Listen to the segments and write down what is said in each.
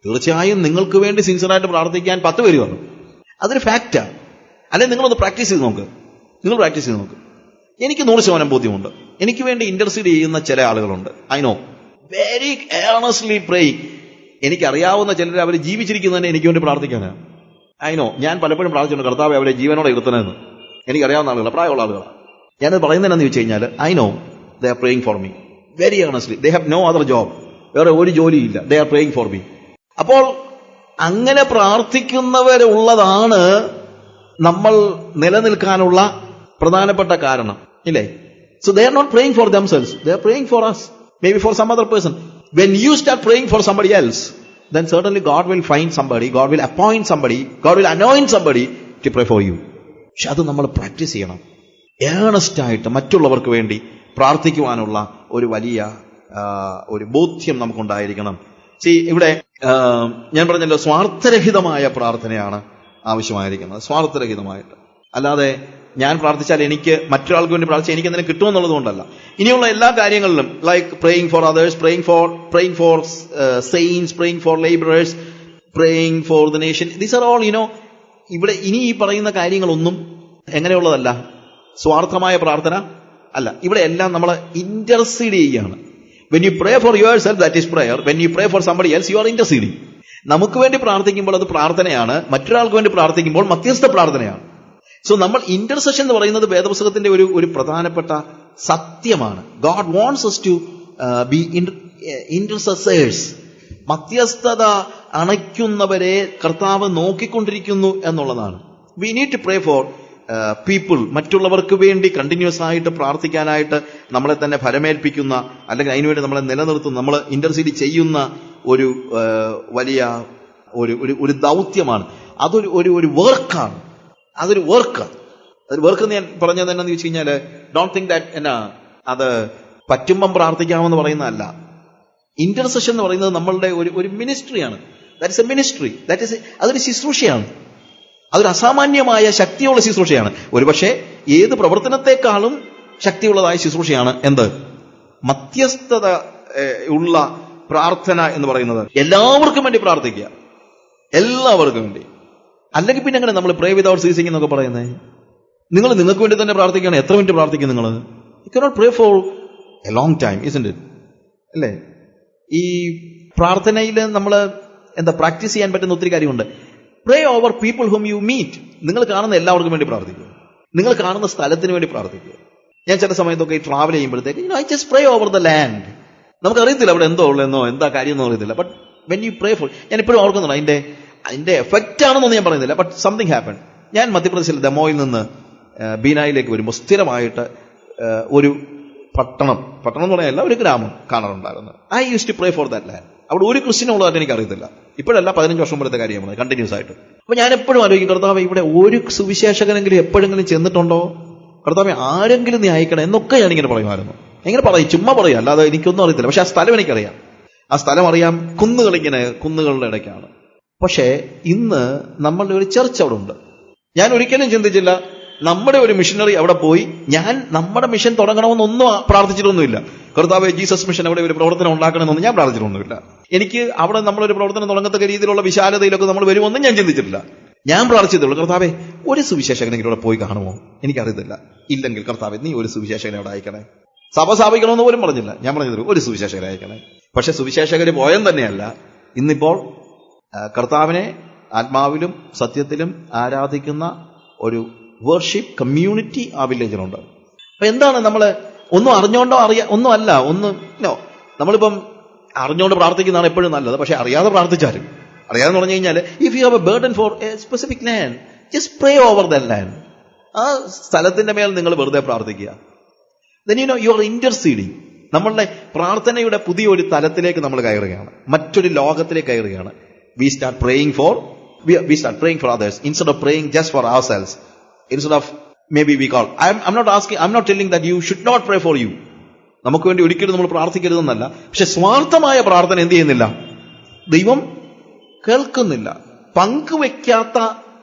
തീർച്ചയായും നിങ്ങൾക്ക് വേണ്ടി സിൻസിയറായിട്ട് പ്രാർത്ഥിക്കാൻ 10 പേര് വന്നു. അതൊരു ഫാക്റ്റാണ്. അല്ലെങ്കിൽ നിങ്ങളൊന്ന് പ്രാക്ടീസ് ചെയ്ത് നോക്ക്. നിങ്ങൾ പ്രാക്ടീസ് ചെയ്ത് നോക്ക്. എനിക്ക് 100% ബോധ്യമുണ്ട്. എനിക്ക് വേണ്ടി ഇന്റർസീഡ് ചെയ്യുന്ന ചില ആളുകളുണ്ട്. I know, very earnestly praying. എനിക്കറിയാവുന്ന ചിലർ അവർ ജീവിച്ചിരിക്കുന്നതന്നെ എനിക്ക് വേണ്ടി പ്രാർത്ഥിക്കാനാണ്. ഐ നോ, ഞാൻ പലപ്പോഴും പ്രാർത്ഥിച്ചിട്ടുണ്ട്, കർത്താവ് അവരെ ജീവനോടെ ഇരുത്തണമെന്ന്. എനിക്കറിയാവുന്ന ആളുകൾ, പ്രായമുള്ള ആളുകളാണ്. ഞാനത് പറയുന്നതെന്നു വെച്ച് കഴിഞ്ഞാൽ, I know they are praying for me very earnestly. They have no other job. വേറെ ഒരു ജോലിയില്ല. They are praying for me. അപ്പോൾ അങ്ങനെ പ്രാർത്ഥിക്കുന്നവരുള്ളതാണ് നമ്മൾ നിലനിൽക്കാനുള്ള പ്രധാനപ്പെട്ട കാരണം, ഇല്ലേ? So they are not praying for themselves. They are praying for us. Maybe for some other person. When you start praying for somebody else, then certainly God will find somebody, God will appoint somebody, God will anoint somebody to pray for you. പക്ഷെ അത് നമ്മൾ practice ചെയ്യണം. Ernest ആയിട്ട് മറ്റുള്ളവർക്ക് വേണ്ടി പ്രാർത്ഥിക്കുവാനുള്ള ഒരു വലിയ ഒരു ബോധ്യം നമുക്കുണ്ടായിരിക്കണം. ഇവിടെ ഞാൻ പറഞ്ഞല്ലോ, സ്വാർത്ഥരഹിതമായ പ്രാർത്ഥനയാണ് ആവശ്യമായിരിക്കുന്നത്. സ്വാർത്ഥരഹിതമായിട്ട്. അല്ലാതെ ഞാൻ പ്രാർത്ഥിച്ചാൽ എനിക്ക് മറ്റൊരാൾക്ക് വേണ്ടി പ്രാർത്ഥിച്ചാൽ എനിക്ക് എന്തെങ്കിലും കിട്ടുമെന്നുള്ളത് കൊണ്ടല്ല. ഇനിയുള്ള എല്ലാ കാര്യങ്ങളിലും, like praying for others, praying four saints, praying four labourers, praying for the nation, these are all ഇവിടെ ഇനി ഈ പറയുന്ന കാര്യങ്ങളൊന്നും എങ്ങനെയുള്ളതല്ല, സ്വാർത്ഥമായ പ്രാർത്ഥന അല്ല. ഇവിടെ എല്ലാം നമ്മൾ ഇന്റർസീഡ് ചെയ്യുകയാണ്. When you pray for yourself, that is prayer. When you pray for somebody else, you are interceding. നമുക്ക് വേണ്ടി പ്രാർത്ഥിക്കുമ്പോൾ അത് പ്രാർത്ഥനയാണ്. മറ്റൊരാൾക്ക് വേണ്ടി പ്രാർത്ഥിക്കുമ്പോൾ മധ്യസ്ഥ പ്രാർത്ഥനയാണ്. സോ നമ്മൾ ഇന്റർസെഷൻ എന്ന് പറയുന്നത് വേദപുസ്തകത്തിന്റെ ഒരു പ്രധാനപ്പെട്ട സത്യമാണ്. God wants us to be intercessors. മധ്യസ്ഥത അണയ്ക്കുന്നവരെ കർത്താവ് നോക്കിക്കൊണ്ടിരിക്കുന്നു എന്നുള്ളതാണ്. We need to pray for people. മറ്റുള്ളവർക്ക് വേണ്ടി കണ്ടിന്യൂസ് ആയിട്ട് പ്രാർത്ഥിക്കാനായിട്ട് നമ്മളെ തന്നെ ഫലമേൽപ്പിക്കുന്ന, അല്ലെങ്കിൽ അതിനുവേണ്ടി നമ്മളെ നിലനിർത്തുന്ന, നമ്മൾ ഇന്റർസീഡ് ചെയ്യുന്ന ഒരു വലിയ ഒരു ദൗത്യമാണ്. അതൊരു വർക്കാണ്. അതൊരു വർക്കാണ്. വർക്ക് ഞാൻ പറഞ്ഞത് എന്നാന്ന് ചോദിച്ചു കഴിഞ്ഞാൽ, ഡോണ്ട് തിങ്ക് ദാറ്റ് അത് പറ്റുമ്പം പ്രാർത്ഥിക്കാമെന്ന് പറയുന്നതല്ല. ഇന്റർസെഷൻ എന്ന് പറയുന്നത് നമ്മളുടെ ഒരു മിനിസ്ട്രിയാണ്. That is a ministry. അതൊരു ശുശ്രൂഷയാണ്. അതൊരു അസാമാന്യമായ ശക്തിയുള്ള ശുശ്രൂഷയാണ്. ഒരുപക്ഷെ ഏത് പ്രവർത്തനത്തെക്കാളും ശക്തിയുള്ളതായ ശുശ്രൂഷയാണ് എന്ത്? മധ്യസ്ഥത ഉള്ള പ്രാർത്ഥന എന്ന് പറയുന്നത്. എല്ലാവർക്കും വേണ്ടി പ്രാർത്ഥിക്കുക, എല്ലാവർക്കും വേണ്ടി. അല്ലെങ്കിൽ പിന്നെ എങ്ങനെ നമ്മൾ പ്രേ വിതൗട്ട് സീസിങ് എന്നൊക്കെ പറയുന്നത്? നിങ്ങൾക്ക് വേണ്ടി തന്നെ പ്രാർത്ഥിക്കുകയാണ്. എത്ര മിനിറ്റ് പ്രാർത്ഥിക്കും നിങ്ങൾ? You cannot pray for a long time, isn't it? അല്ലേ? ഈ പ്രാർത്ഥനയിൽ നമ്മൾ പ്രാക്ടീസ് ചെയ്യാൻ പറ്റുന്ന ഒത്തിരി കാര്യമുണ്ട്. Pray over people whom you meet. നിങ്ങൾ കാണുന്ന എല്ലാവർക്കും വേണ്ടി പ്രാർത്ഥിക്കുക. നിങ്ങൾ കാണുന്ന സ്ഥലത്തിന് വേണ്ടി പ്രാർത്ഥിക്കുക. ഞാൻ ചില സമയത്തൊക്കെ ട്രാവൽ ചെയ്യുമ്പോഴത്തേക്ക് I just pray over the land. നമുക്കറിയത്തില്ല അവിടെ എന്തോ ഉള്ളതെന്നോ എന്താ കാര്യം എന്നോ അറിയത്തില്ല. But when you pray for, ഞാൻ ഇപ്പോഴും ഓർക്കുന്നുണ്ട് അതിന്റെ എഫക്റ്റ് ആണെന്നൊന്നും ഞാൻ പറയുന്നില്ല. But something happen. ഞാൻ മധ്യപ്രദേശിൽ ദമോയിൽ നിന്ന് ബീനായിലേക്ക് വരുമ്പോൾ സ്ഥിരമായിട്ട് ഒരു പട്ടണം എന്ന് പറയാനല്ല, ഒരു ഗ്രാമം കാണാറുണ്ടായിരുന്നു. I use to pray for that land. അവിടെ ഒരു ക്രിസ്ത്യൻ ഉള്ളതായിട്ട് എനിക്ക് അറിയത്തില്ല. ഇപ്പോഴല്ല, 15 വർഷം മുമ്പത്തെ കാര്യമാണ്, കണ്ടിന്യൂസ് ആയിട്ട്. അപ്പൊ ഞാൻ എപ്പോഴും ആലോചിക്കും, കർത്താവ് ഇവിടെ ഒരു സുവിശേഷകനെങ്കിലും എപ്പോഴെങ്കിലും ചെന്നിട്ടുണ്ടോ? കർത്താവ് ആരെങ്കിലും നീ അയക്കണം എന്നൊക്കെ ഞാനിങ്ങനെ പറയുമായിരുന്നു. ഇങ്ങനെ പറയും, ചുമ്മാ പറയാം, അല്ലാതെ എനിക്കൊന്നും അറിയത്തില്ല. പക്ഷെ ആ സ്ഥലം എനിക്കറിയാം. ആ സ്ഥലം അറിയാം. കുന്നുകളുടെ ഇടയ്ക്കാണ്. പക്ഷേ ഇന്ന് നമ്മളുടെ ഒരു ചർച്ച് അവിടെ ഉണ്ട്. ഞാൻ ഒരിക്കലും ചിന്തിച്ചില്ല നമ്മുടെ ഒരു മിഷനറി അവിടെ പോയി നമ്മുടെ മിഷൻ തുടങ്ങണമെന്നൊന്നും പ്രാർത്ഥിച്ചിട്ടൊന്നുമില്ല. കർത്താവേ ജീസസ് മിഷൻ അവിടെ ഒരു പ്രവർത്തനം ഉണ്ടാക്കണമെന്നൊന്നും ഞാൻ പ്രാർത്ഥിച്ചിട്ടൊന്നുമില്ല. എനിക്ക് അവിടെ നമ്മളൊരു പ്രവർത്തനം തുടങ്ങത്തക്ക രീതിയിലുള്ള വിശാലതയിലൊക്കെ നമ്മൾ വരുമെന്നും ഞാൻ ചിന്തിച്ചിട്ടില്ല. ഞാൻ പ്രാർത്ഥിച്ചതുള്ളൂ, കർത്താവേ ഒരു സുവിശേഷകനെങ്കിലും അവിടെ പോയി കാണുമോ? എനിക്കറിയത്തില്ല. ഇല്ലെങ്കിൽ കർത്താവേ നീ ഒരു സുവിശേഷകനെ അവിടെ അയക്കണേ. സഭ സ്ഥാപിക്കണമെന്ന് പോലും പറഞ്ഞില്ല. ഞാൻ പറഞ്ഞത് ഒരു സുവിശേഷകനെ അയക്കണേ. പക്ഷെ സുവിശേഷകര് പോയെന്ന് തന്നെയല്ല, ഇന്നിപ്പോൾ കർത്താവിനെ ആത്മാവിലും സത്യത്തിലും ആരാധിക്കുന്ന ഒരു വർഷിപ്പ് കമ്മ്യൂണിറ്റി ആ വില്ലേജിലുണ്ട്. അപ്പൊ എന്താണ്, നമ്മള് ഒന്നും അറിഞ്ഞോണ്ടോ ഒന്നും അല്ല, നമ്മളിപ്പം അറിഞ്ഞുകൊണ്ട് പ്രാർത്ഥിക്കുന്നതാണ് എപ്പോഴും നല്ലത്. പക്ഷെ അറിയാതെ പ്രാർത്ഥിച്ചാലും, അറിയാതെന്ന് പറഞ്ഞു കഴിഞ്ഞാൽ, if you have a burden for a specific land, just pray over that land. ആ സ്ഥലത്തിന്റെ മേൽ നിങ്ങൾ വെറുതെ പ്രാർത്ഥിക്കുക. then you are interceding. നമ്മളുടെ പ്രാർത്ഥനയുടെ പുതിയൊരു തലത്തിലേക്ക് നമ്മൾ കയറുകയാണ്, മറ്റൊരു ലോകത്തിലേക്ക് കയറുകയാണ്. we start praying for others instead of praying just for ourselves. Instead of maybe we call, I'm not telling that you should not pray for you. നമുക്ക് വേണ്ടി ഒരിക്കലും നമ്മൾ പ്രാർത്ഥിക്കരുതെന്നല്ല. പക്ഷെ സ്വാർത്ഥമായ പ്രാർത്ഥന എന്ത് ചെയ്യുന്നില്ല? ദൈവം കേൾക്കുന്നില്ല. പങ്കുവെക്കാത്ത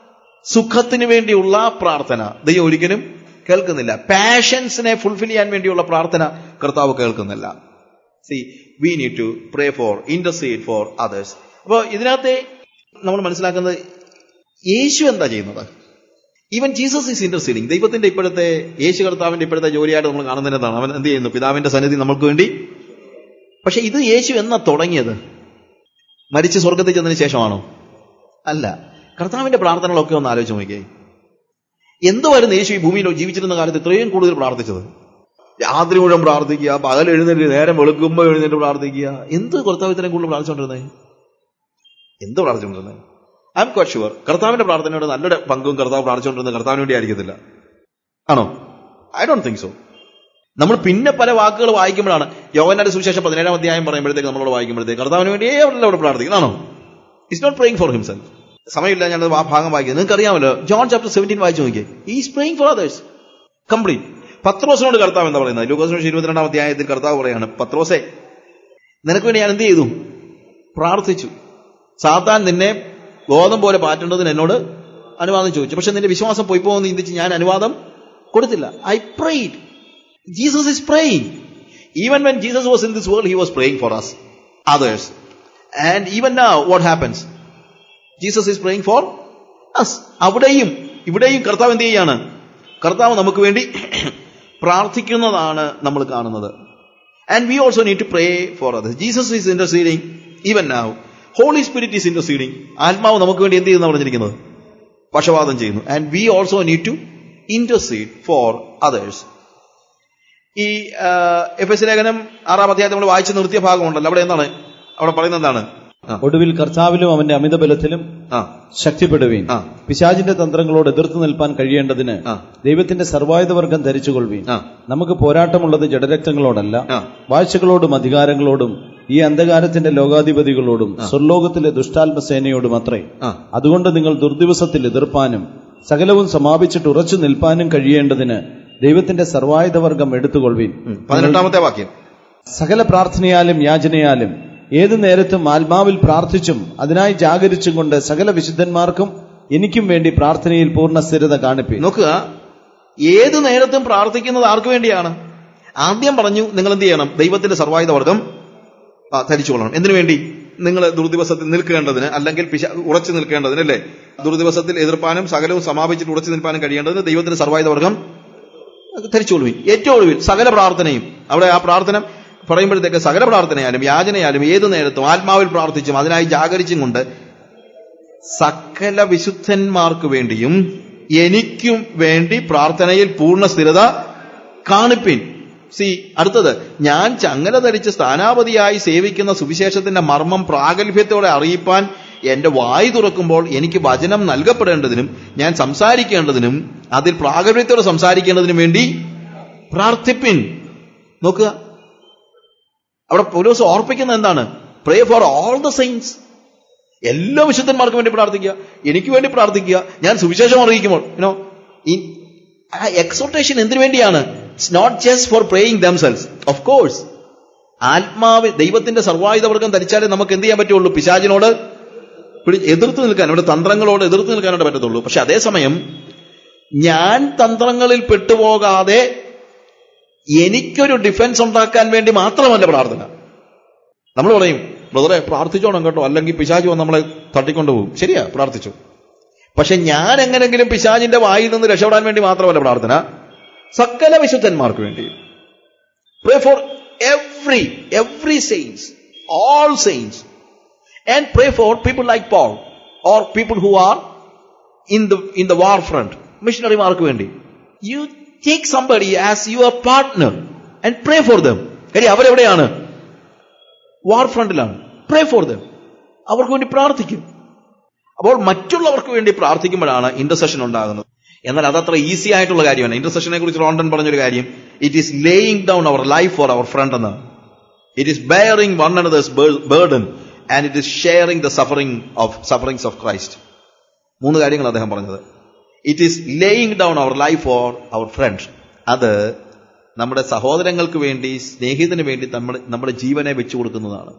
സുഖത്തിന് വേണ്ടിയുള്ള പ്രാർത്ഥന ദൈവം ഒരിക്കലും കേൾക്കുന്നില്ല. പാഷൻസിനെ ഫുൾഫിൽ ചെയ്യാൻ വേണ്ടിയുള്ള പ്രാർത്ഥന കർത്താവ് കേൾക്കുന്നില്ല. See, we need to pray for, intercede for others. അപ്പോൾ ഇതിനകത്തെ നമ്മൾ മനസ്സിലാക്കുന്നത് യേശു എന്താ ചെയ്യുന്നത്? Even Jesus is interceding. ദൈവത്തിന്റെ ഇപ്പോഴത്തെ യേശു കർത്താവിന്റെ ഇപ്പോഴത്തെ ജോലിയായിട്ട് നമ്മൾ കാണുന്നതിനകത്താണ് അവൻ എന്ത് ചെയ്യുന്നു? പിതാവിന്റെ സന്നിധി നമ്മൾക്ക് വേണ്ടി. പക്ഷെ ഇത് യേശു എന്നാ തുടങ്ങിയത്? മരിച്ച് സ്വർഗത്തിൽ ചെന്നതിന് ശേഷമാണോ? അല്ല. കർത്താവിന്റെ പ്രാർത്ഥനകളൊക്കെ ഒന്ന് ആലോചിച്ച് നോക്കിയേ. എന്തുവായിരുന്നു യേശു ഈ ഭൂമിയിൽ ജീവിച്ചിരുന്ന കാലത്ത് ഇത്രയും കൂടുതൽ പ്രാർത്ഥിച്ചത്? രാത്രി മുഴുവൻ പ്രാർത്ഥിക്കുക, പകൽ എഴുന്നേറ്റ് നേരം വെളുക്കുമ്പോൾ എഴുന്നേറ്റ് പ്രാർത്ഥിക്കുക. എന്ത് കർത്താവ് ഇത്രയും കൂടുതൽ പ്രാർത്ഥിച്ചുകൊണ്ടിരുന്നത്? എന്ത് പ്രാർത്ഥിച്ചുകൊണ്ടിരുന്നത്? ഐ എം ക്വൈറ്റ് ഷുവർ കർത്താവിന്റെ പ്രാർത്ഥനയുടെ നല്ലൊരു പങ്കും കർത്താവ് പ്രാർത്ഥിച്ചുകൊണ്ടിരുന്നത് കർത്താവിന് വേണ്ടി ആയിരിക്കത്തില്ല. ആണോ? I don't think so. നമ്മൾ പിന്നെ പല വാക്കുകൾ വായിക്കുമ്പോഴാണ്, യോഹന്നാന്റെ സുവിശേഷം 17-ാം അധ്യായം പറയുമ്പോഴത്തേക്ക് നമ്മളോട് വായിക്കുമ്പോഴത്തേക്ക് കർത്താവിന് വേണ്ടിയേ അവരെല്ലാം അവിടെ പ്രാർത്ഥിക്കുന്നു. ആണോ? It's not praying for himself. സമയമില്ല, ഞാൻ ആ ഭാഗം വായിക്കുന്നത്. നിങ്ങൾക്ക് അറിയാമല്ലോ, ജോൺ ചാപ്റ്റർ 17 വായിച്ചു നോക്കിയേ. Is praying for others complete. പത്രോസിനോട് കർത്താവ് എന്താ പറയുന്നത്? ലൂക്കോസ് 22-ാം അധ്യായത്തിൽ കർത്താവ് പറയാണ്, പത്രോസേ, നിനക്ക് വേണ്ടി ഞാൻ എന്ത് ചെയ്തു? പ്രാർത്ഥിച്ചു. സാത്താൻ നിന്നെ ഗോതമ്പ് പോലെ പാറ്റേണ്ടതിന് എന്നോട് അനുവാദം ചോദിച്ചു. പക്ഷെ നിന്റെ വിശ്വാസം പോയി പോകുന്ന ചിന്തിച്ച് ഞാൻ അനുവാദം കൊടുത്തില്ല. I prayed. Jesus is praying. Even when Jesus was in this world, he was praying for us, others. And even now, what happens? Jesus is praying for us. അവിടെയും ഇവിടെയും കർത്താവ് എന്ത് ചെയ്യാണ്? കർത്താവ് നമുക്ക് വേണ്ടി പ്രാർത്ഥിക്കുന്നതാണ് നമ്മൾ കാണുന്നത്. And we also need to pray for others. Jesus is interceding even now. Holy Spirit is interceding. ആത്മാവ് നമുക്ക് വേണ്ടി എന്ത് ചെയ്യുന്ന പറഞ്ഞിരിക്കുന്നത്? പക്ഷപാതം ചെയ്യുന്നു. And we also need to intercede for others. ഈ എഫെസ്യ ലേഖനം 6-ാം അധ്യായത്തിൽ നമ്മൾ വായിച്ച് നിർത്തിയ ഭാഗമുണ്ടല്ലോ, അവിടെ എന്താണ് അവിടെ പറയുന്നത്? എന്താണ്? ഒടുവിൽ കർത്താവിലും അവന്റെ അമിതബലത്തിലും ശക്തിപ്പെടുവീൻ. പിശാചിന്റെ തന്ത്രങ്ങളോട് എതിർത്ത് നിൽപ്പാൻ കഴിയേണ്ടതിന് ദൈവത്തിന്റെ സർവായുധവർഗം ധരിച്ചുകൊള്ളുവീൻ. നമുക്ക് പോരാട്ടമുള്ളത് ജഡരക്തങ്ങളോടല്ല, വാഴ്ചകളോടും അധികാരങ്ങളോടും ഈ അന്ധകാരത്തിന്റെ ലോകാധിപതികളോടും സ്വർലോകത്തിലെ ദുഷ്ടാത്മസേനയോടും അത്രേ. അതുകൊണ്ട് നിങ്ങൾ ദുർദിവസത്തിൽ എതിർപ്പാനും സകലവും സമാപിച്ചിട്ട് ഉറച്ചു നിൽപ്പാനും കഴിയേണ്ടതിന് ദൈവത്തിന്റെ സർവായുധവർഗം എടുത്തുകൊള്ളുവീൻ. 18-ാമത്തെ വാക്യം. സകല പ്രാർത്ഥനയാലും യാചനയാലും ഏതു നേരത്തും ആത്മാവിൽ പ്രാർത്ഥിച്ചും അതിനായി ജാഗരിച്ചും കൊണ്ട് സകല വിശുദ്ധന്മാർക്കും എനിക്കും വേണ്ടി പ്രാർത്ഥനയിൽ പൂർണ്ണ സ്ഥിരത കാണിപ്പി. നോക്കുക, ഏതു നേരത്തും പ്രാർത്ഥിക്കുന്നത് ആർക്ക് വേണ്ടിയാണ്? ആദ്യം പറഞ്ഞു, നിങ്ങൾ എന്ത് ചെയ്യണം? ദൈവത്തിന്റെ സർവായുധവർഗം ധരിച്ചുകൊള്ളണം. എന്തിനു വേണ്ടി? നിങ്ങൾ ദുർദിവസത്തിൽ നിൽക്കേണ്ടതിന്, അല്ലെങ്കിൽ ഉറച്ചു നിൽക്കേണ്ടതിന്, അല്ലേ? ദുർദിവസത്തിൽ എതിർപ്പാനും സകലവും സമാപിച്ചിട്ട് ഉറച്ചു നിൽപ്പാനും കഴിയേണ്ടതിന് ദൈവത്തിന്റെ സർവായുധവർഗം ധരിച്ചുകൊള്ളുവിൻ. ഏറ്റവും ഒടുവിൽ സകല പ്രാർത്ഥനയും, അവിടെ ആ പ്രാർത്ഥന പറയുമ്പോഴത്തേക്ക് സകല പ്രാർത്ഥനയാലും യാചനയാലും ഏതു നേരത്തും ആത്മാവിൽ പ്രാർത്ഥിച്ചും അതിനായി ജാഗരിച്ചും കൊണ്ട് സകല വിശുദ്ധന്മാർക്ക് വേണ്ടിയും എനിക്കും വേണ്ടി പ്രാർത്ഥനയിൽ പൂർണ്ണ സ്ഥിരത കാണിപ്പിൻ. അടുത്തത്, ഞാൻ ചങ്ങല ധരിച്ച് സ്ഥാനാപതിയായി സേവിക്കുന്ന സുവിശേഷത്തിന്റെ മർമ്മം പ്രാഗൽഭ്യത്തോടെ അറിയിപ്പാൻ എന്റെ വായ് തുറക്കുമ്പോൾ എനിക്ക് വചനം നൽകപ്പെടേണ്ടതിനും ഞാൻ സംസാരിക്കേണ്ടതിനും അതിൽ പ്രാഗൽഭ്യത്തോടെ സംസാരിക്കേണ്ടതിനും വേണ്ടി പ്രാർത്ഥിപ്പിൻ. നോക്കുക, അവിടെ പൗലോസ് ഓർപ്പിക്കുന്നത് എന്താണ്? Pray for all the saints. എല്ലാ വിശുദ്ധന്മാർക്കും വേണ്ടി പ്രാർത്ഥിക്കുക, എനിക്ക് വേണ്ടി പ്രാർത്ഥിക്കുക. ഞാൻ സുവിശേഷം അറിയിക്കുമ്പോൾ എക്സോർട്ടേഷൻ എന്തിനു വേണ്ടിയാണ്? It's not just for praying themselves. Of course, ആത്മാവ് ദൈവത്തിന്റെ സർവായുധവർഗം ധരിച്ചാലേ നമുക്ക് എന്ത് ചെയ്യാൻ പറ്റുള്ളൂ? പിശാചിനോട് എതിർത്ത് നിൽക്കാൻ, ഇവിടെ തന്ത്രങ്ങളോട് എതിർത്ത് നിൽക്കാനായിട്ട് പറ്റത്തുള്ളൂ. പക്ഷെ അതേസമയം ഞാൻ തന്ത്രങ്ങളിൽ പെട്ടുപോകാതെ എനിക്കൊരു ഡിഫൻസ് ഉണ്ടാക്കാൻ വേണ്ടി മാത്രമല്ല പ്രാർത്ഥന. നമ്മൾ പറയും, ബ്രദറെ പ്രാർത്ഥിച്ചോണം കേട്ടോ, അല്ലെങ്കിൽ പിശാച് വന്ന് നമ്മളെ തട്ടിക്കൊണ്ടുപോകും. ശരിയാ, പ്രാർത്ഥിച്ചു. പക്ഷെ ഞാൻ എങ്ങനെങ്കിലും പിശാചിന്റെ വായിൽ നിന്ന് രക്ഷപ്പെടാൻ വേണ്ടി മാത്രമല്ല പ്രാർത്ഥന, സകല വിശുദ്ധന്മാർക്ക് വേണ്ടി. Pray for every saints, all saints, and pray for people like Paul or people who are in the war front, മിഷണറിമാർക്ക് വേണ്ടി. You take somebody as your partner and pray for them. കാര്യം അവരെവിടെയാണ്? വാർ ഫ്രണ്ടിലാണ്. Pray for them. അവർക്ക് വേണ്ടി പ്രാർത്ഥിക്കും. അപ്പോൾ മറ്റുള്ളവർക്ക് വേണ്ടി പ്രാർത്ഥിക്കുമ്പോഴാണ് intercession ഉണ്ടാകുന്നത്. എന്നാൽ അതത്ര ഈസി ആയിട്ടുള്ള കാര്യമാണ്. ഇന്റർസെഷനെ കുറിച്ച് റോണ്ടൻ പറഞ്ഞൊരു കാര്യം, it is laying down our life for our friend എന്ന്. It is bearing one another's burden and it is sharing the sufferings of Christ. 3 കാര്യങ്ങൾ അദ്ദേഹം പറഞ്ഞത്. It is laying down our life for our friend. അത് നമ്മുടെ സഹോദരങ്ങൾക്ക് വേണ്ടി, സ്നേഹിതന് വേണ്ടി നമ്മുടെ ജീവനെ വെച്ചു കൊടുക്കുന്നതാണ്.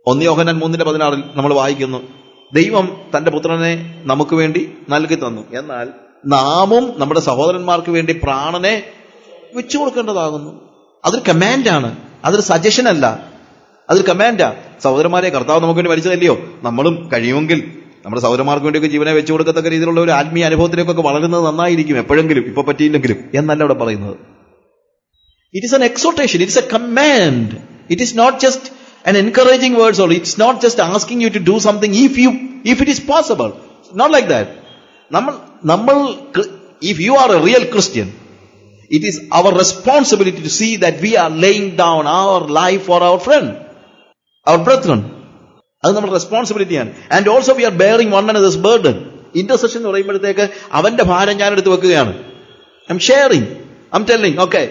1 യോഹന്നാൻ 3:16 നമ്മൾ വായിക്കുന്നു, ദൈവം തന്റെ പുത്രനെ നമുക്ക് വേണ്ടി നൽകി തന്നു, എന്നാൽ നാമും നമ്മുടെ സഹോദരന്മാർക്ക് വേണ്ടി പ്രാണനെ വെച്ചു കൊടുക്കേണ്ടതാകുന്നു. അതൊരു കമാൻഡാണ്, അതൊരു സജഷൻ അല്ല. അതൊരു കമാൻഡാ. സഹോദരന്മാരെ, കർത്താവ് നമുക്ക് വേണ്ടി മരിച്ചതല്ലയോ? നമ്മളും കഴിയുമെങ്കിൽ നമ്മുടെ സഹോദരന്മാർക്ക് വേണ്ടിയൊക്കെ ജീവനെ വെച്ചു കൊടുക്കത്തക്ക രീതിയിലുള്ള ഒരു ആത്മീയ അനുഭവത്തിലേക്കൊക്കെ വളരുന്നത് നന്നായിരിക്കും, എപ്പോഴെങ്കിലും, ഇപ്പൊ പറ്റിയില്ലെങ്കിലും എന്നല്ല ഇവിടെ പറയുന്നത്. It is an exhortation, it is a command. It is not just an encouraging words, or it's not just asking you to do something if it is possible. It's not like that. If you are a real Christian, it is our responsibility to see that we are laying down our life for our friend, our brethren. അത് നമ്മുടെ റെസ്പോൺസിബിലിറ്റിയാണ്. And also we are bearing one another's burden. Intercession എന്ന് പറയുമ്പോഴത്തേക്ക് അവന്റെ ഭാരം ഞാൻ എടുത്ത് വെക്കുകയാണ്. I am sharing, I am telling, okay,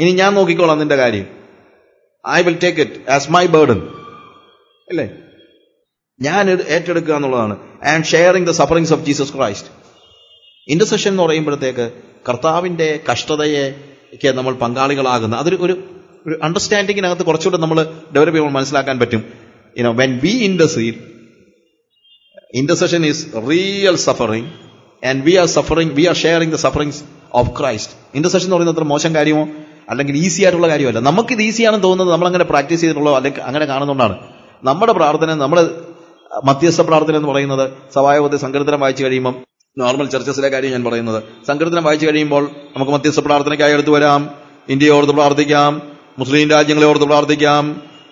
ഇനി ഞാൻ നോക്കിക്കോളാം നിന്റെ കാര്യം. I will take it as my burden. അല്ലേ? ഞാൻ ഏറ്റെടുക്കുക എന്നുള്ളതാണ്. I am sharing the sufferings of Jesus Christ. Intercession എന്ന് പറയുമ്പോഴത്തേക്ക് കർത്താവിന്റെ കഷ്ടതയെ നമ്മൾ പങ്കാളികളാകുന്ന അതൊരു ഒരു അണ്ടർസ്റ്റാൻഡിങ്ങിനകത്ത് കുറച്ചുകൂടെ നമ്മൾ ഡെവലപ്പ് ചെയ്യുമ്പോൾ മനസ്സിലാക്കാൻ പറ്റും. When we intercede, intercession is real suffering, and we are sharing the sufferings of Christ. Intercession എന്ന് പറയുന്നത് അത്ര മോശം കാര്യമോ അല്ലെങ്കിൽ ഈസി ആയിട്ടുള്ള കാര്യമല്ല. നമുക്കിത് ഈസിയാണെന്ന് തോന്നുന്നത് നമ്മളങ്ങനെ പ്രാക്ടീസ് ചെയ്തിട്ടുള്ളോ അല്ലെങ്കിൽ അങ്ങനെ കാണുന്നതുകൊണ്ടാണ്. നമ്മുടെ പ്രാർത്ഥന, നമ്മുടെ മധ്യസ്ഥ പ്രാർത്ഥന എന്ന് പറയുന്നത് സഭായോഗത്തെ സങ്കീർത്തനം വായിച്ചു കഴിയുമ്പം, നോർമൽ ചർച്ചസിലെ കാര്യം ഞാൻ പറയുന്നത്, സങ്കീർത്തനം വായിച്ചു കഴിയുമ്പോൾ നമുക്ക് മധ്യസ്ഥ പ്രാർത്ഥനയ്ക്കായി എടുത്തു വരാം. ഇന്ത്യയെ ഓർത്ത് പ്രാർത്ഥിക്കാം, മുസ്ലിം രാജ്യങ്ങളെ ഓർത്ത് പ്രാർത്ഥിക്കാം,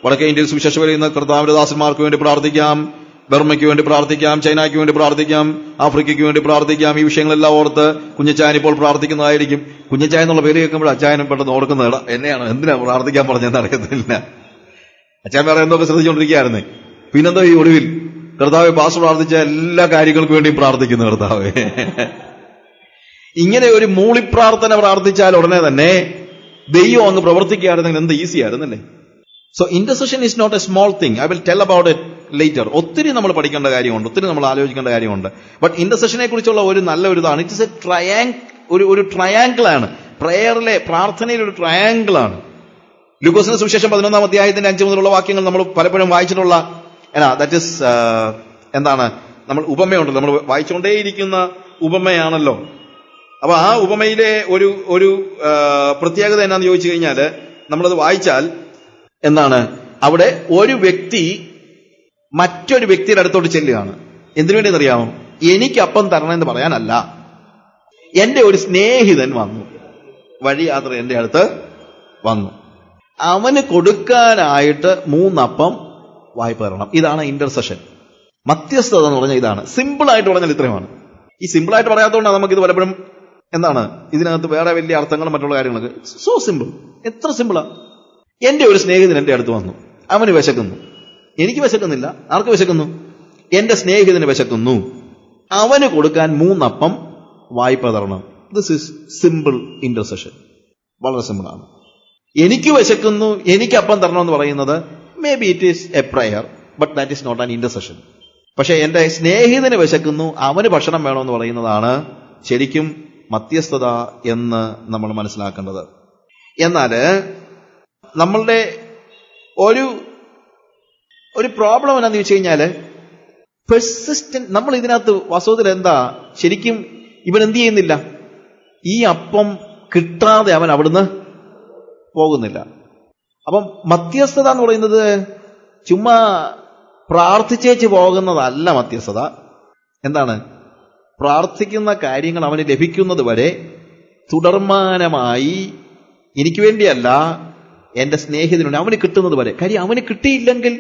വടക്കേ ഇന്ത്യയിൽ സുവിശേഷം വരുന്ന കർത്താവിന്റെ ദാസന്മാർക്ക് വേണ്ടി പ്രാർത്ഥിക്കാം, ബർമ്മയ്ക്ക് വേണ്ടി പ്രാർത്ഥിക്കാം, ചൈനയ്ക്ക് വേണ്ടി പ്രാർത്ഥിക്കാം, ആഫ്രിക്കയ്ക്ക് വേണ്ടി പ്രാർത്ഥിക്കാം. ഈ വിഷയങ്ങളെല്ലാം ഓർത്ത് കുഞ്ഞച്ചായൻ ഇപ്പോൾ പ്രാർത്ഥിക്കുന്നതായിരിക്കും. കുഞ്ഞച്ചായ എന്നുള്ള പേര് കേൾക്കുമ്പോൾ അച്ചായനും പെട്ടെന്ന് ഓർക്കുന്നത് എന്നെയാണ്, എന്തിനാ പ്രാർത്ഥിക്കാൻ പറഞ്ഞതെന്ന് അറിയത്തില്ല. അച്ചായൻ വേറെ എന്തൊക്കെ ശ്രദ്ധിച്ചുകൊണ്ടിരിക്കുകയായിരുന്നേ. പിന്നെന്തോ ഈ ഒടുവിൽ കർത്താവെ പാസ്റ്റർ പ്രാർത്ഥിച്ച എല്ലാ കാര്യങ്ങൾക്കും വേണ്ടിയും പ്രാർത്ഥിക്കുന്നു കർത്താവെ. ഇങ്ങനെ ഒരു മൂളിപ്രാർത്ഥന പ്രാർത്ഥിച്ചാൽ ഉടനെ തന്നെ ദൈവം അങ്ങ് പ്രവർത്തിക്കുകയായിരുന്നെങ്കിൽ എന്ത് easy ആയിരുന്നല്ലേ. So intercession is not a small thing. I will tell about it later. ഒത്തിരി നമ്മൾ പഠിക്കേണ്ട കാര്യമുണ്ട്, ഒത്തിരി നമ്മൾ ആലോചിക്കേണ്ട കാര്യമുണ്ട്. ബട്ട് ഇന്റർസെഷനെ കുറിച്ചുള്ള ഒരു നല്ല ഒരു ഇതാണ്. ഇറ്റ് ഇസ് എ ഒരു ട്രയാങ്കിൾ ആണ്. പ്രേയറിലെ പ്രാർത്ഥനയിൽ ഒരു ട്രയാങ്കിൾ ആണ്. ലൂക്കോസിന്റെ സുവിശേഷം 11-ാം അധ്യായത്തിന്റെ 5 മുതലുള്ള വാക്യങ്ങൾ നമ്മൾ പലപ്പോഴും വായിച്ചിട്ടുള്ള ദാറ്റ് ഇസ് എന്താണ്, നമ്മൾ ഉപമയുണ്ടല്ലോ, നമ്മൾ വായിച്ചുകൊണ്ടേയിരിക്കുന്ന ഉപമയാണല്ലോ. അപ്പൊ ആ ഉപമയിലെ ഒരു പ്രത്യേകത എന്നാന്ന് ചോദിച്ചു കഴിഞ്ഞാൽ, നമ്മളത് വായിച്ചാൽ എന്താണ്, അവിടെ ഒരു വ്യക്തി മറ്റൊരു വ്യക്തിയുടെ അടുത്തോട്ട് ചെല്ലുകയാണ്. എന്തിനു വേണ്ടിയെന്ന് അറിയാമോ? എനിക്ക് അപ്പം തരണമെന്ന് പറയാനല്ല. എന്റെ ഒരു സ്നേഹിതൻ വന്നു, വഴിയാത്ര എന്റെ അടുത്ത് വന്നു, അവന് കൊടുക്കാനായിട്ട് 3 അപ്പം വായ്പ തരണം. ഇതാണ് ഇന്റർസെഷൻ. മധ്യസ്ഥത എന്ന് പറഞ്ഞാൽ ഇതാണ്. സിമ്പിളായിട്ട് പറഞ്ഞാൽ ഇത്രയുമാണ്. ഈ സിമ്പിളായിട്ട് പറയാത്തതുകൊണ്ടാണ് നമുക്കിത് പലപ്പോഴും എന്താണ് ഇതിനകത്ത് വേറെ വലിയ അർത്ഥങ്ങളും മറ്റുള്ള കാര്യങ്ങളൊക്കെ. So simple. എത്ര സിമ്പിളാ. എന്റെ ഒരു സ്നേഹിതൻ എന്റെ അടുത്ത് വന്നു, അവന് വിശക്കുന്നു. എനിക്ക് വിശക്കുന്നില്ല. ആർക്ക് വിശക്കുന്നു? എന്റെ സ്നേഹിതന് വിശക്കുന്നു. അവന് കൊടുക്കാൻ 3 അപ്പം വായ്പ തരണം. This is simple intercession. വളരെ സിമ്പിളാണ്. എനിക്ക് വിശക്കുന്നു, എനിക്ക് അപ്പം തരണം എന്ന് പറയുന്നത് maybe it is a prayer, but that is not an intercession. പക്ഷെ എന്റെ സ്നേഹിതന് വിശക്കുന്നു, അവന് ഭക്ഷണം വേണമെന്ന് പറയുന്നതാണ് ശരിക്കും മധ്യസ്ഥത എന്ന് നമ്മൾ മനസ്സിലാക്കേണ്ടത്. എന്നാല് നമ്മളുടെ ഒരു പ്രോബ്ലം എന്നാന്ന് ചോദിച്ചു കഴിഞ്ഞാല് പെർസിസ്റ്റന്റ്. നമ്മൾ ഇതിനകത്ത് വാസ്തവത്തിൽ എന്താ ശരിക്കും ഇവൻ എന്ത് ചെയ്യുന്നില്ല, ഈ അപ്പം കിട്ടാതെ അവൻ അവിടുന്ന് പോകുന്നില്ല. അപ്പം മധ്യസ്ഥത എന്ന് പറയുന്നത് ചുമ്മാ പ്രാർത്ഥിച്ചേച്ച് പോകുന്നതല്ല മധ്യസ്ഥത. എന്താണ്? പ്രാർത്ഥിക്കുന്ന കാര്യങ്ങൾ അവന് ലഭിക്കുന്നത് വരെ തുടർമാനമായി, എനിക്ക് വേണ്ടിയല്ല, എന്റെ സ്നേഹിതനുണ്ട്, അവന് കിട്ടുന്നത് വരെ. കാര്യം അവന് കിട്ടിയില്ലെങ്കിൽ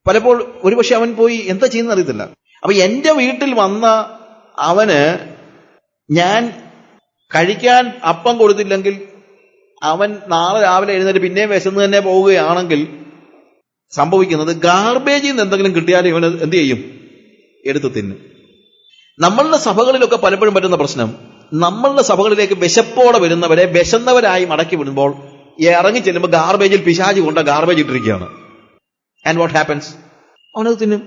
പലപ്പോൾ ഒരുപക്ഷെ അവൻ പോയി എന്താ ചെയ്യുന്ന അറിയത്തില്ല. അപ്പൊ എന്റെ വീട്ടിൽ വന്ന അവന് ഞാൻ കഴിക്കാൻ അപ്പം കൊടുത്തില്ലെങ്കിൽ അവൻ നാളെ രാവിലെ എഴുന്നേറ്റ് പിന്നെയും വിശന്ന് തന്നെ പോവുകയാണെങ്കിൽ സംഭവിക്കുന്നത് ഗാർബേജിൽ നിന്ന് എന്തെങ്കിലും കിട്ടിയാലും ഇവന് എന്ത് ചെയ്യും? എടുത്ത് തിന്നും. നമ്മളുടെ സഭകളിലൊക്കെ പലപ്പോഴും പറ്റുന്ന പ്രശ്നം, നമ്മളുടെ സഭകളിലേക്ക് വിശപ്പോടെ വരുന്നവരെ വിശന്നവരായി മടക്കി വിടുമ്പോൾ ഇറങ്ങി ചെല്ലുമ്പോൾ ഗാർബേജിൽ പിശാചി കൊണ്ട് ഗാർബേജ് ഇട്ടിരിക്കുകയാണ്. And what happens? അവനത് തിന്നും.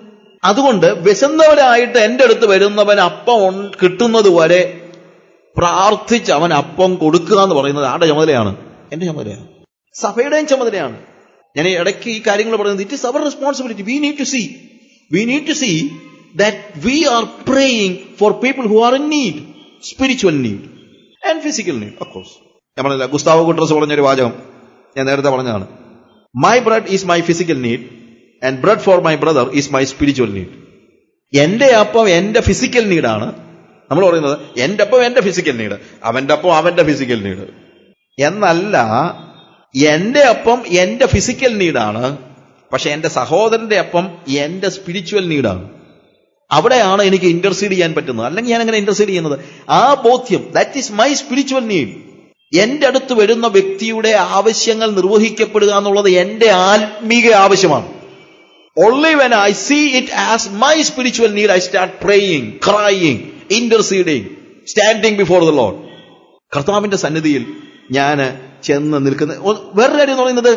അതുകൊണ്ട് വിശന്നവരായിട്ട് എന്റെ അടുത്ത് വരുന്നവൻ അപ്പം കിട്ടുന്നത് വരെ പ്രാർത്ഥിച്ച് അവൻ അപ്പം കൊടുക്കുക എന്ന് പറയുന്നത് ആരുടെ ചുമതലയാണ്? എന്റെ ചുമതലയാണ്, സഭയുടെയും ചുമതലയാണ്. ഞാൻ ഇടയ്ക്ക് ഈ കാര്യങ്ങൾ പറയുന്നത് it is our responsibility. We need to see that we are praying for people who are in need, spiritual need and physical need, of course. നമ്മളല്ല, ഗുസ്താവോ ഗുട്രസ് പറഞ്ഞൊരു വാചകം ഞാൻ നേരത്തെ പറഞ്ഞതാണ്. My bread is my physical need and bread for my brother is my spiritual need. എന്റെ അപ്പം എന്റെ physical നീഡാണ്. നമ്മൾ പറയുന്നത് എന്റെ അപ്പം എന്റെ ഫിസിക്കൽ നീഡ്, അവന്റെ അപ്പം അവന്റെ ഫിസിക്കൽ നീഡ് എന്നല്ല. എന്റെ അപ്പം എന്റെ ഫിസിക്കൽ നീഡാണ്, പക്ഷെ എന്റെ സഹോദരന്റെ അപ്പം എന്റെ സ്പിരിച്വൽ നീഡാണ്. അവിടെയാണ് എനിക്ക് ഇന്റർസീഡ് ചെയ്യാൻ പറ്റുന്നത്. അല്ലെങ്കിൽ ഞാൻ എങ്ങനെ ഇന്റർസീഡ് ചെയ്യുന്നത്? ആ ബോധ്യം, that is my spiritual need. എന്റെ അടുത്ത് വരുന്ന വ്യക്തിയുടെ ആവശ്യങ്ങൾ നിർവഹിക്കപ്പെടുക എന്നുള്ളത് എന്റെ ആത്മീക ആവശ്യമാണ്. Only when I see it as my spiritual need, I start praying, crying, interceding, standing before the Lord. കർത്താവിന്റെ സന്നിധിയിൽ ഞാൻ ചെന്ന് നിൽക്കുന്ന വേറൊരു കാര്യം എന്ന് പറയുന്നത്,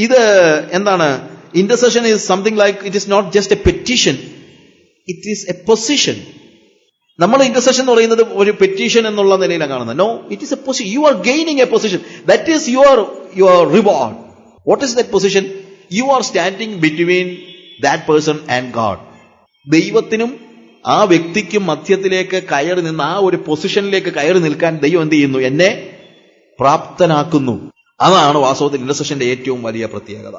ഇത് എന്താണ്? Intercession is something like, it is not just a petition, it is a position. നമ്മൾ ഇന്റർസെഷൻ എന്ന് പറയുന്നത് ഒരു പെറ്റീഷൻ എന്നുള്ള നിലയിലാണ് കാണുന്നത്. No, it is a position. You are gaining a position. That is your reward. What is that position? You are standing between that person and God. ദൈവത്തിനും ആ വ്യക്തിക്കും മധ്യത്തിലേക്ക് കയറി നിന്ന് ആ ഒരു പൊസിഷനിലേക്ക് കയറി നിൽക്കാൻ ദൈവം എന്ത് ചെയ്യുന്നു? എന്നെ പ്രാപ്തനാക്കുന്നു. അതാണ് വാസ്തവത്തിൽ ഇന്റർസെഷന്റെ ഏറ്റവും വലിയ പ്രത്യേകത.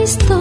Esto